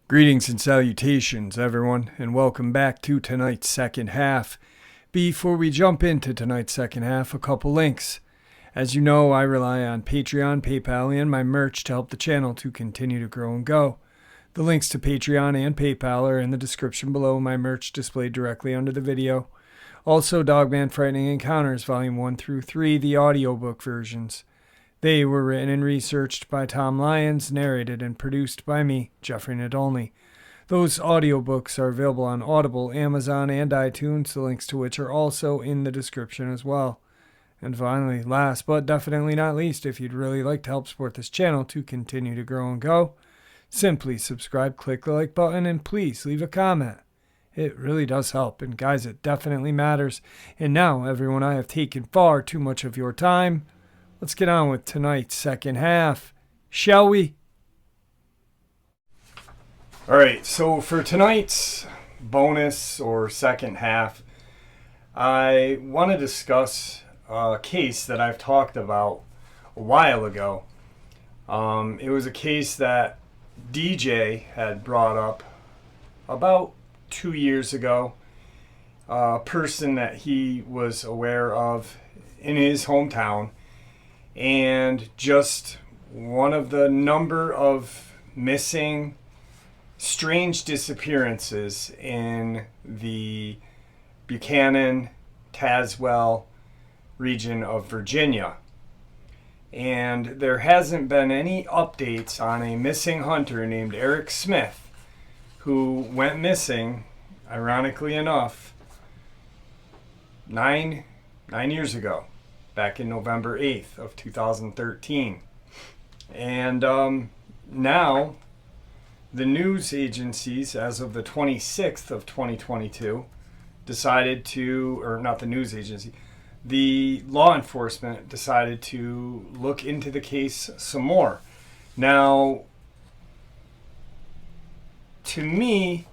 Greetings and salutations, everyone, and welcome back to tonight's second half. Before we jump into tonight's second half, a couple links. As you know, I rely on Patreon, PayPal, and my merch to help the channel to continue to grow and go. The links to Patreon and PayPal are in the description below, my merch displayed directly under the video. Also, Dogman Frightening Encounters, Volume 1 through 3, the audiobook versions. They were written and researched by Tom Lyons, narrated and produced by me, Jeffrey Nadolny. Those audiobooks are available on Audible, Amazon, and iTunes, the links to which are also in the description as well. And finally, last but definitely not least, if you'd really like to help support this channel to continue to grow and go, simply subscribe, click the like button, and please leave a comment. It really does help, and guys, it definitely matters. And now, everyone, I have taken far too much of your time. Let's get on with tonight's second half, shall we? Alright, so for tonight's bonus or second half, I want to discuss a case that I've talked about a while ago. It was a case that DJ had brought up about 2 years ago. A person that he was aware of in his hometown. And just one of the number of missing, strange disappearances in the Buchanan, Tazewell region of Virginia. And there hasn't been any updates on a missing hunter named Eric Smith, who went missing, ironically enough, nine years ago. Back in November 8th of 2013. And now the news agencies, as of the 26th of 2022, decided to, or not the news agency, the law enforcement decided to look into the case some more. Now, to me,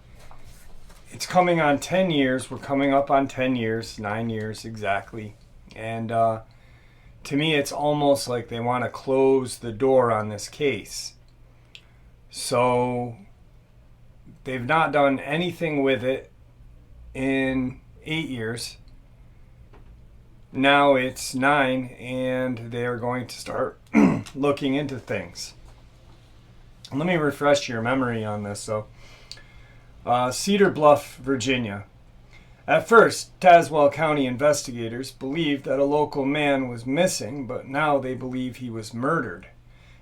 it's coming on 10 years. We're coming up on 10 years, 9 years exactly. And to me, it's almost like they want to close the door on this case. So they've not done anything with it in 8 years. Now it's 9, and they are going to start looking into things. Let me refresh your memory on this. So, Cedar Bluff, Virginia. At first, Tazewell County investigators believed that a local man was missing, but now they believe he was murdered.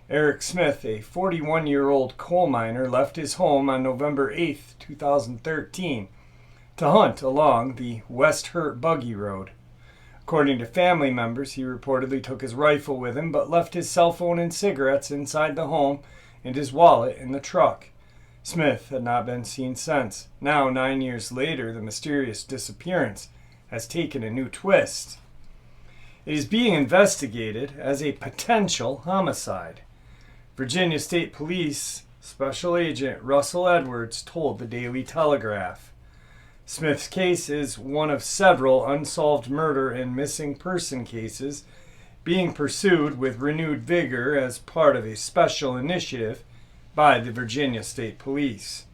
Eric Smith, a 41-year-old coal miner, left his home on November 8, 2013, to hunt along the West Hurt Buggy Road. According to family members, he reportedly took his rifle with him, but left his cell phone and cigarettes inside the home and his wallet in the truck. Smith had not been seen since. Now, 9 years later, the mysterious disappearance has taken a new twist. It is being investigated as a potential homicide. Virginia State Police Special Agent Russell Edwards told the Daily Telegraph. Smith's case is one of several unsolved murder and missing person cases being pursued with renewed vigor as part of a special initiative by the Virginia State Police.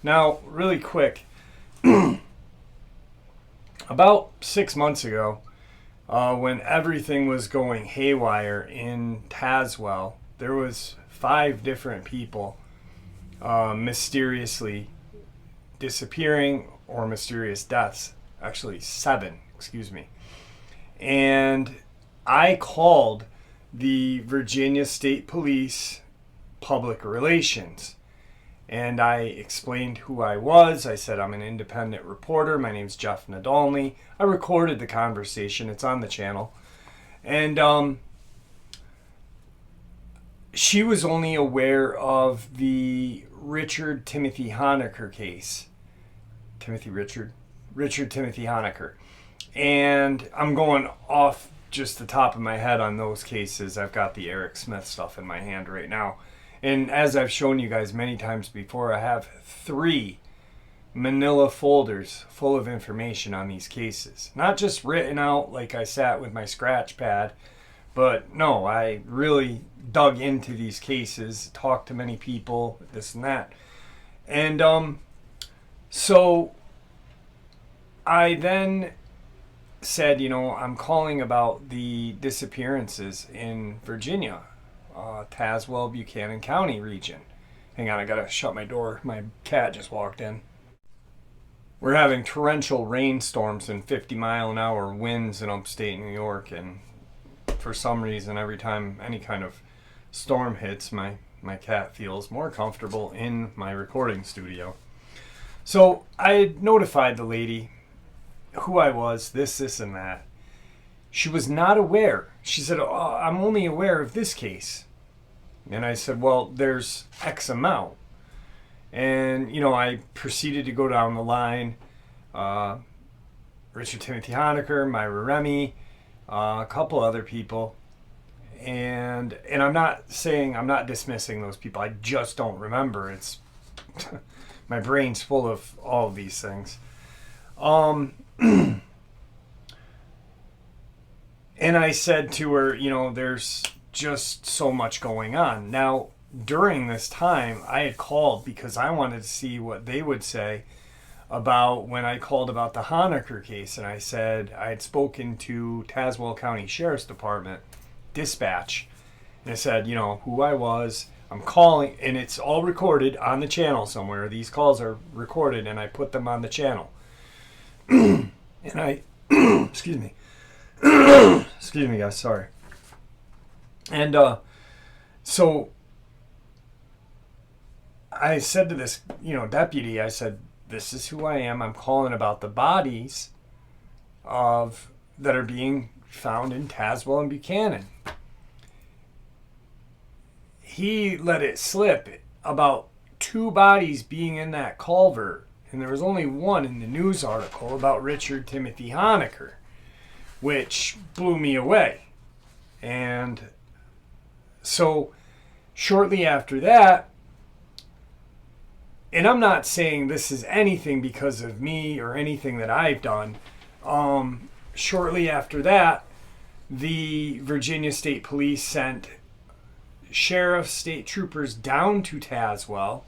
Now, really quick, about 6 months ago, when everything was going haywire in Tazewell, there was 5 different people mysteriously disappearing or mysterious deaths. Actually, 7, excuse me. And I called the Virginia State Police Public Relations, and I explained who I was. I said I'm an independent reporter. My name's Jeff Nadolny. I recorded the conversation. It's on the channel. And she was only aware of the Richard Timothy Honecker case. Richard Timothy Honecker. And I'm going off just the top of my head on those cases. I've got the Eric Smith stuff in my hand right now. And as I've shown you guys many times before, I have 3 manila folders full of information on these cases. Not just written out like I sat with my scratch pad, but no, I really dug into these cases, talked to many people, this and that. And so I then said, I'm calling about the disappearances in Virginia, Tazewell, Buchanan County region. Hang on, I gotta shut my door. My cat just walked in. We're having torrential rainstorms and 50-mile-an-hour winds in upstate New York, and for some reason, every time any kind of storm hits, my cat feels more comfortable in my recording studio. So I notified the lady who I was, this, and that. She was not aware. She said, I'm only aware of this case. And I said, well, there's X amount. And, I proceeded to go down the line. Richard Timothy Honecker, Myra Remy, a couple other people. And I'm not dismissing those people. I just don't remember. It's my brain's full of all of these things. And I said to her, there's just so much going on. Now, during this time, I had called because I wanted to see what they would say about when I called about the Honecker case. And I said I had spoken to Tazewell County Sheriff's Department dispatch. And I said, who I was. I'm calling, and it's all recorded on the channel somewhere. These calls are recorded, and I put them on the channel. And I, excuse me, guys, sorry. And so I said to this, deputy, I said, this is who I am. I'm calling about the bodies that are being found in Tazewell and Buchanan. He let it slip about 2 bodies being in that culvert. And there was only one in the news article about Richard Timothy Honecker, which blew me away. And so shortly after that, and I'm not saying this is anything because of me or anything that I've done, shortly after that, the Virginia State Police sent sheriff, state troopers down to Tazewell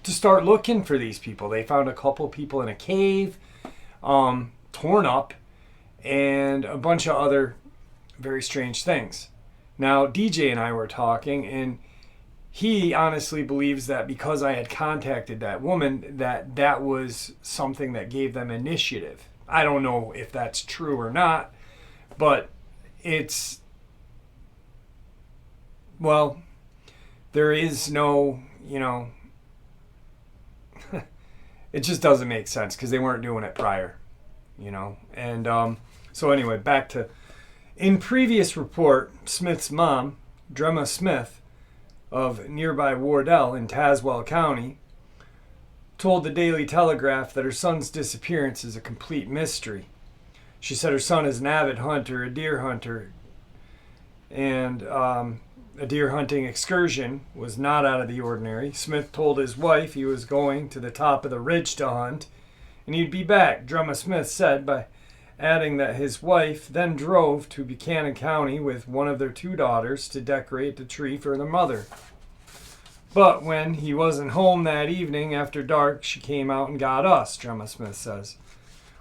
to start looking for these people. They found a couple people in a cave, torn up, and a bunch of other very strange things. Now, DJ and I were talking, and he honestly believes that because I had contacted that woman, that was something that gave them initiative. I don't know if that's true or not, but it's, well, there is no, it just doesn't make sense because they weren't doing it prior, And so anyway, back to, in previous report, Smith's mom, Drema Smith, of nearby Wardell in Tazewell County, told the Daily Telegraph that her son's disappearance is a complete mystery. She said her son is an avid hunter, a deer hunter, and a deer hunting excursion was not out of the ordinary. Smith told his wife he was going to the top of the ridge to hunt, and he'd be back, Drema Smith said, by adding that his wife then drove to Buchanan County with one of their 2 daughters to decorate the tree for their mother. But when he wasn't home that evening after dark, she came out and got us, Drema Smith says.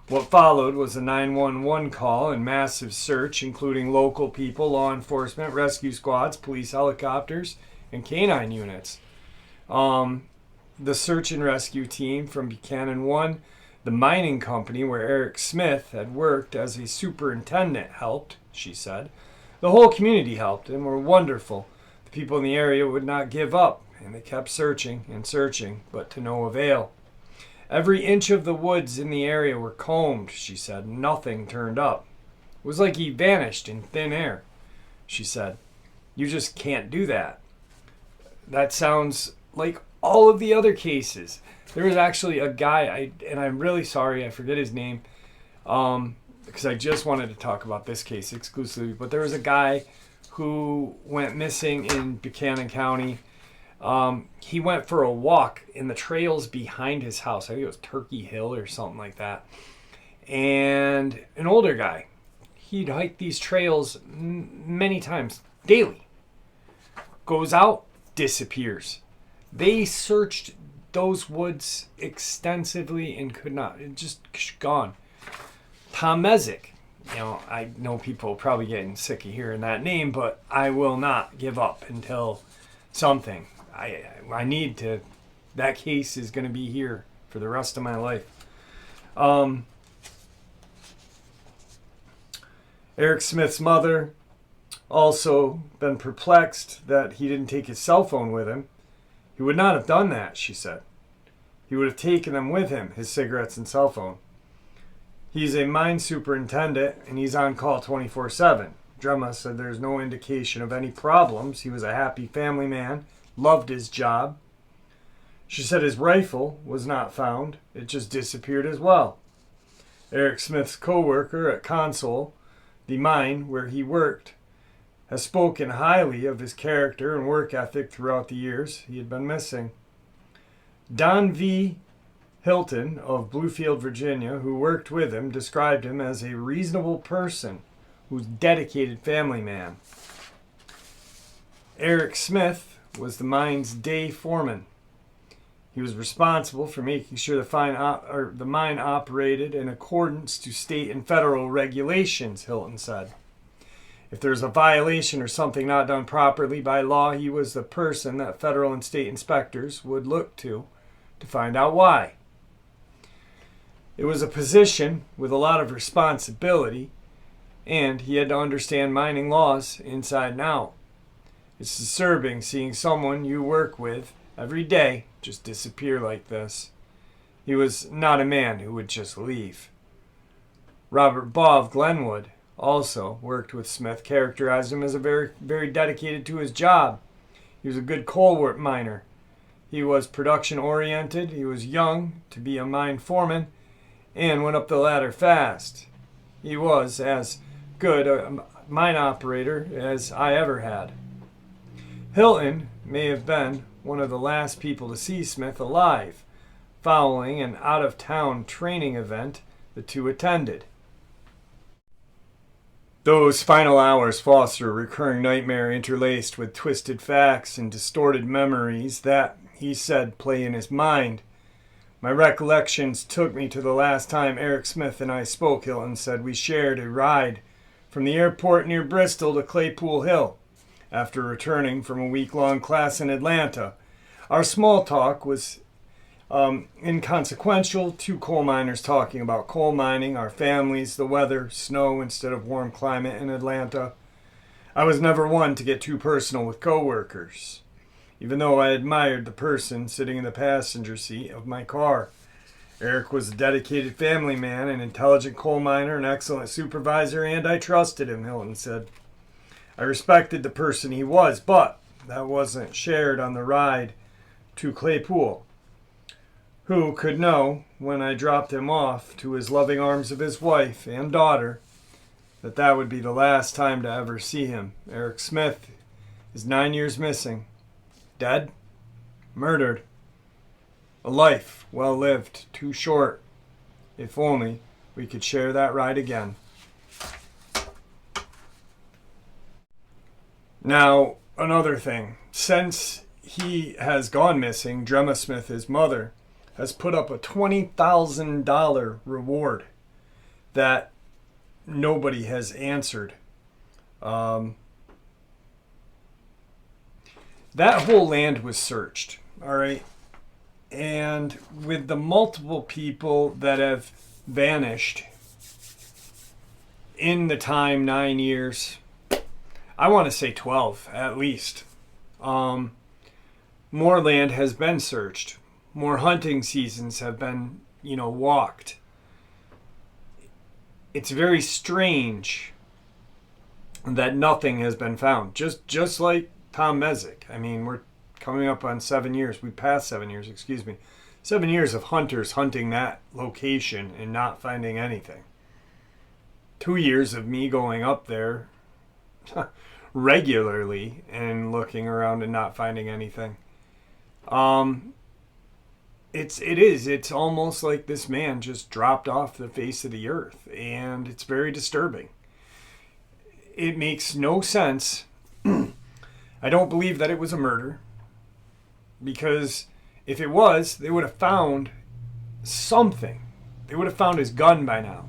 What followed was a 911 call and massive search, including local people, law enforcement, rescue squads, police helicopters, and canine units. The search and rescue team from Buchanan 1, the mining company where Eric Smith had worked as a superintendent, helped, she said. The whole community helped and were wonderful. The people in the area would not give up, and they kept searching and searching, but to no avail. Every inch of the woods in the area were combed, she said. Nothing turned up. It was like he vanished in thin air, she said. You just can't do that. That sounds like all of the other cases. There was actually a guy, and I'm really sorry, I forget his name, because I just wanted to talk about this case exclusively, but there was a guy who went missing in Buchanan County He went for a walk in the trails behind his house. I think it was Turkey Hill or something like that. And an older guy, he'd hike these trails many times, daily. Goes out, disappears. They searched those woods extensively and could not. It just gone. Tom Mezek. I know people are probably getting sick of hearing that name, but I will not give up until something. I need to. That case is going to be here for the rest of my life. Eric Smith's mother also been perplexed that he didn't take his cell phone with him. He would not have done that, she said. He would have taken them with him, his cigarettes and cell phone. He's a mine superintendent, and he's on call 24/7. Drema said there's no indication of any problems. He was a happy family man, loved his job. She said his rifle was not found. It just disappeared as well. Eric Smith's co-worker at Console, the mine where he worked, has spoken highly of his character and work ethic throughout the years he had been missing. Don V. Hilton of Bluefield, Virginia, who worked with him, described him as a reasonable person who's a dedicated family man. Eric Smith was the mine's day foreman. He was responsible for making sure the mine operated in accordance to state and federal regulations, Hilton said. If there's a violation or something not done properly by law, he was the person that federal and state inspectors would look to find out why. It was a position with a lot of responsibility, and he had to understand mining laws inside and out. It's disturbing seeing someone you work with every day just disappear like this. He was not a man who would just leave. Robert Baugh of Glenwood also worked with Smith, characterized him as a very, very dedicated to his job. He was a good coal miner. He was production oriented. He was young to be a mine foreman and went up the ladder fast. He was as good a mine operator as I ever had. Hilton may have been one of the last people to see Smith alive, following an out-of-town training event the two attended. Those final hours foster a recurring nightmare interlaced with twisted facts and distorted memories that, he said, play in his mind. My recollections took me to the last time Eric Smith and I spoke, Hilton said. We shared a ride from the airport near Bristol to Claypool Hill after returning from a week-long class in Atlanta. Our small talk was inconsequential, two coal miners talking about coal mining, our families, the weather, snow instead of warm climate in Atlanta. I was never one to get too personal with coworkers, even though I admired the person sitting in the passenger seat of my car. Eric was a dedicated family man, an intelligent coal miner, an excellent supervisor, and I trusted him, Hilton said. I respected the person he was, but that wasn't shared on the ride to Claypool. Who could know, when I dropped him off to his loving arms of his wife and daughter, that would be the last time to ever see him. Eric Smith is 9 years missing. Dead? Murdered. A life well lived, too short. If only we could share that ride again. Now, another thing. Since he has gone missing, Drema Smith, his mother, has put up a $20,000 reward that nobody has answered. That whole land was searched, all right? And with the multiple people that have vanished in the time 9 years, I want to say 12 at least, more land has been searched. More hunting seasons have been, walked. It's very strange that nothing has been found. Just like Tom Mezek. I mean, we're coming up on 7 years. We passed 7 years, 7 years of hunters hunting that location and not finding anything. 2 years of me going up there regularly and looking around and not finding anything. It's almost like this man just dropped off the face of the earth, and it's very disturbing. It makes no sense. I don't believe that it was a murder, because if it was, they would have found something. They would have found his gun by now.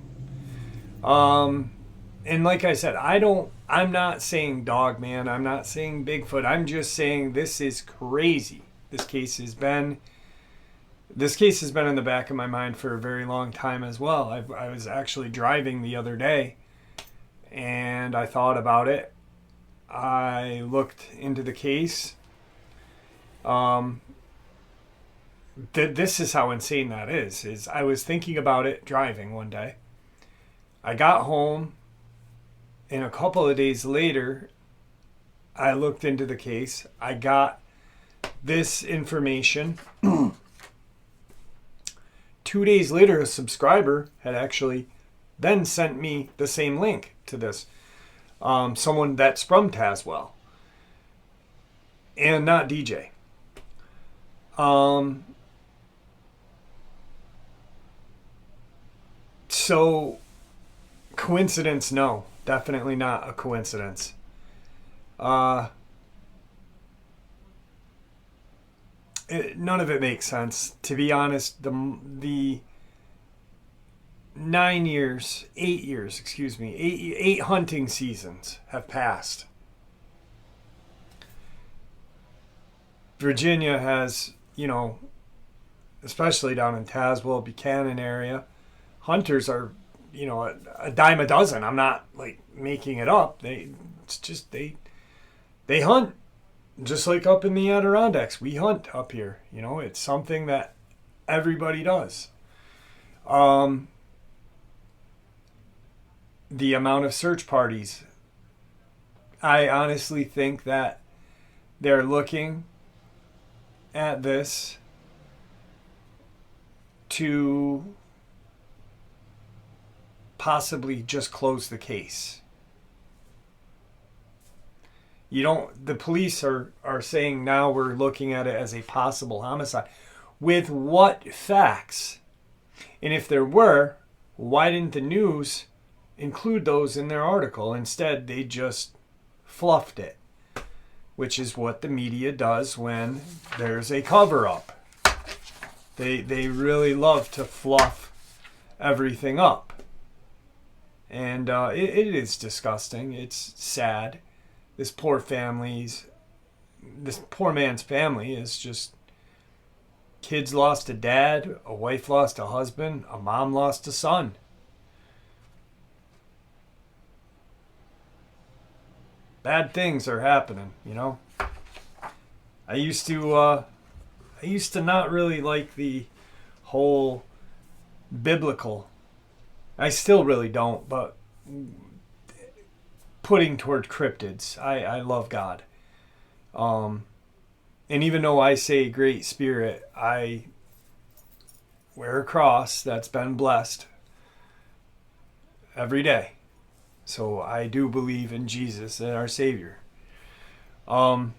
And like I said, I'm not saying Dogman, I'm not saying Bigfoot. I'm just saying this is crazy. This case has been in the back of my mind for a very long time as well. I was actually driving the other day, and I thought about it. I looked into the case. This is how insane that is I was thinking about it driving one day. I got home, and a couple of days later, I looked into the case. I got this information. 2 days later, a subscriber had actually then sent me the same link to this. Someone that's from Tazewell. And not DJ. So, coincidence? No. Definitely not a coincidence. None of it makes sense. To be honest, the 8 hunting seasons have passed. Virginia has, especially down in Tazewell, Buchanan area, hunters are, a dime a dozen. I'm not making it up. They hunt. Just like up in the Adirondacks, we hunt up here. It's something that everybody does. The amount of search parties, I honestly think that they're looking at this to possibly just close the case. The police are saying now we're looking at it as a possible homicide. With what facts? And if there were, why didn't the news include those in their article? Instead, they just fluffed it, which is what the media does when there's a cover-up. They really love to fluff everything up. And it is disgusting. It's sad. This poor man's family is just, kids lost a dad, a wife lost a husband, a mom lost a son. Bad things are happening, I used to not really like the whole biblical. I still really don't, but putting toward cryptids. I love God. And even though I say Great Spirit, I wear a cross that's been blessed every day. So I do believe in Jesus and our Savior. I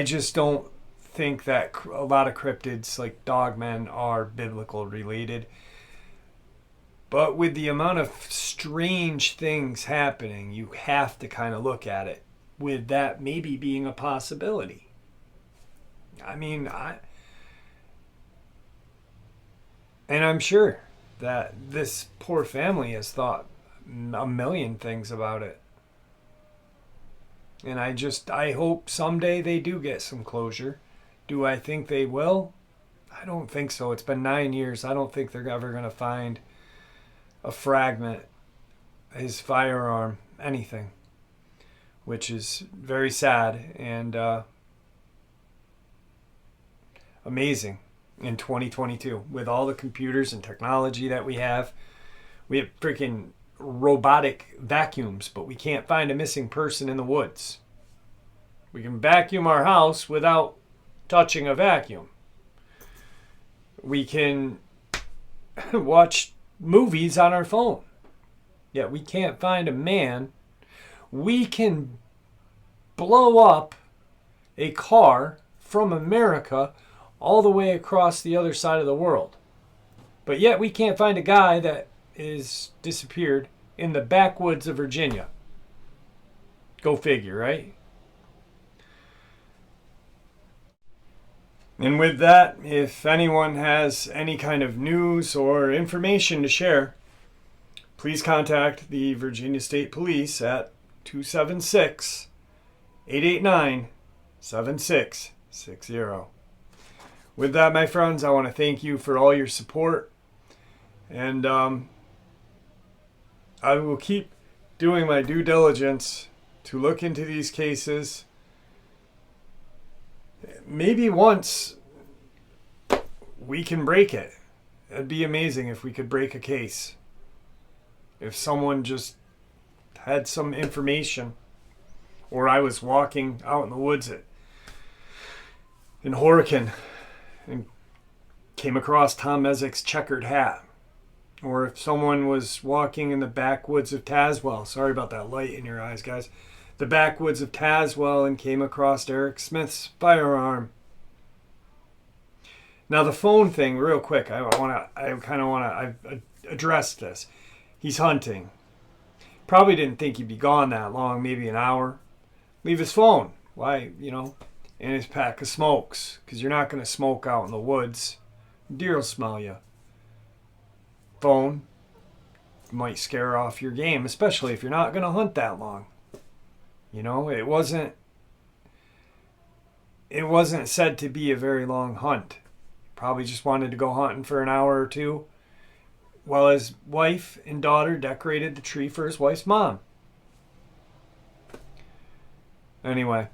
just don't think that a lot of cryptids like Dogman are biblical related. But with the amount of strange things happening, you have to kind of look at it with that maybe being a possibility. And I'm sure that this poor family has thought a million things about it. And I hope someday they do get some closure. Do I think they will? I don't think so. It's been 9 years. I don't think they're ever going to find a fragment, his firearm, anything, which is very sad and amazing in 2022 with all the computers and technology that we have. We have freaking robotic vacuums, but we can't find a missing person in the woods. We can vacuum our house without touching a vacuum. We can watch movies on our phone. Yet we can't find a man. We can blow up a car from America all the way across the other side of the world. But yet we can't find a guy that is disappeared in the backwoods of Virginia. Go figure, right? And with that, if anyone has any kind of news or information to share, please contact the Virginia State Police at 276-889-7660. With that, my friends, I want to thank you for all your support. And I will keep doing my due diligence to look into these cases. Maybe once we can break it. It'd be amazing if we could break a case. If someone just had some information, or I was walking out in the woods in Horicon and came across Tom Mezek's checkered hat, or if someone was walking in the backwoods of Tazewell, sorry about that light in your eyes, guys, the backwoods of Tazewell and came across Eric Smith's firearm. Now the phone thing, real quick, I addressed this. He's hunting. Probably didn't think he'd be gone that long, maybe an hour. Leave his phone. Why, and his pack of smokes, because you're not going to smoke out in the woods. Deer will smell you. Phone might scare off your game, especially if you're not going to hunt that long. It wasn't said to be a very long hunt. Probably just wanted to go hunting for an hour or two while his wife and daughter decorated the tree for his wife's mom. Anyway,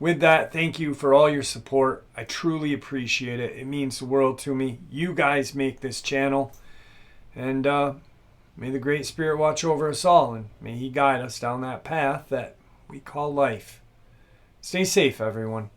with that, thank you for all your support. I truly appreciate it. It means the world to me. You guys make this channel. And may the Great Spirit watch over us all, and may He guide us down that path that we call life. Stay safe, everyone.